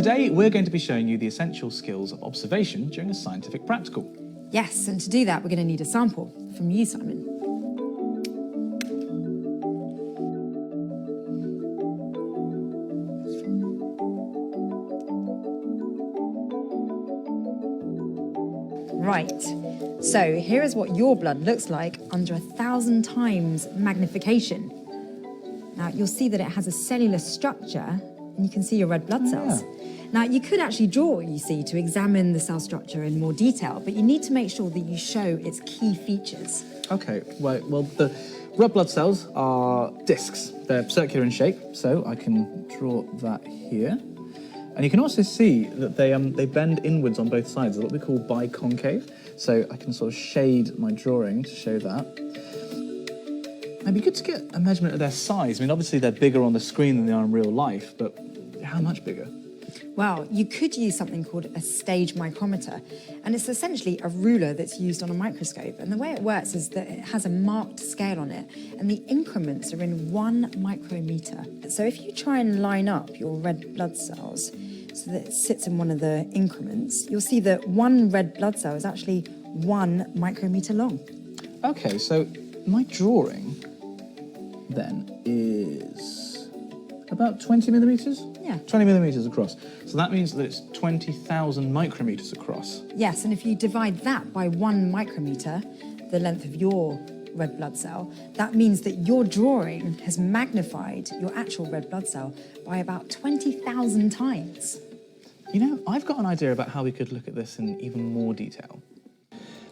Today, we're going to be showing you the essential skills of observation during a scientific practical. Yes, and to do that, we're going to need a sample from you, Simon. Right, so here is what your blood looks like under 1,000 times magnification. Now, you'll see that it has a cellular structure, and you can see your red blood cells. Yeah. Now, you could actually draw, you see, to examine the cell structure in more detail, but you need to make sure that you show its key features. Okay, right, well, the red blood cells are discs. They're circular in shape, so I can draw that here. And you can also see that they bend inwards on both sides. They're what we call biconcave. So I can sort of shade my drawing to show that. It'd be good to get a measurement of their size. I mean, obviously they're bigger on the screen than they are in real life, but how much bigger? Well, you could use something called a stage micrometer, and it's essentially a ruler that's used on a microscope. And the way it works is that it has a marked scale on it, and the increments are in 1 micrometer. So if you try and line up your red blood cells so that it sits in one of the increments, you'll see that 1 red blood cell is actually 1 micrometer long. Okay, so my drawing then is about 20 millimeters? Yeah. 20 millimeters across. So that means that it's 20,000 micrometers across. Yes, and if you divide that by 1 micrometer, the length of your red blood cell, that means that your drawing has magnified your actual red blood cell by about 20,000 times. You know, I've got an idea about how we could look at this in even more detail.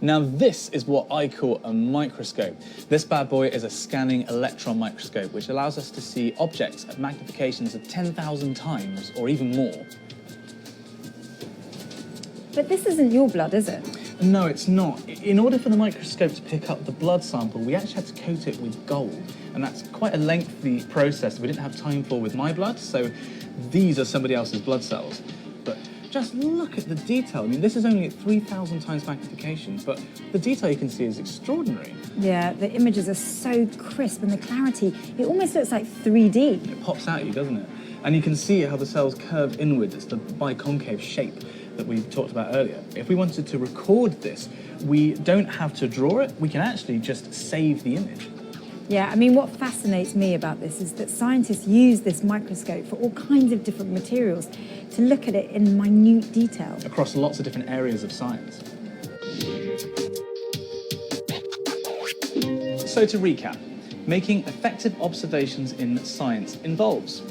Now, this is what I call a microscope. This bad boy is a scanning electron microscope, which allows us to see objects at magnifications of 10,000 times or even more. But this isn't your blood, is it? No, it's not. In order for the microscope to pick up the blood sample, we actually had to coat it with gold. And that's quite a lengthy process that we didn't have time for with my blood, so these are somebody else's blood cells. But just look at the detail. I mean, this is only at 3,000 times magnification, but the detail you can see is extraordinary. Yeah, the images are so crisp, and the clarity, it almost looks like 3D. It pops out at you, doesn't it? And you can see how the cells curve inward. It's the biconcave shape that we talked about earlier. If we wanted to record this, we don't have to draw it. We can actually just save the image. Yeah, I mean, what fascinates me about this is that scientists use this microscope for all kinds of different materials to look at it in minute detail. Across lots of different areas of science. So to recap, making effective observations in science involves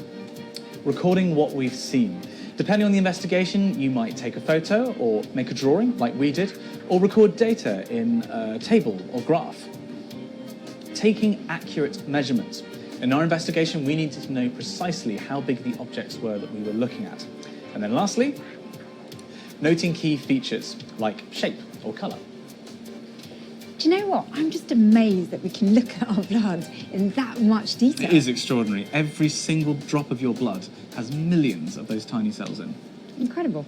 recording what we've seen. Depending on the investigation, you might take a photo or make a drawing like we did, or record data in a table or graph. Taking accurate measurements. In our investigation, we needed to know precisely how big the objects were that we were looking at. And then lastly, noting key features like shape or colour. Do you know what? I'm just amazed that we can look at our blood in that much detail. It is extraordinary. Every single drop of your blood has millions of those tiny cells in. Incredible.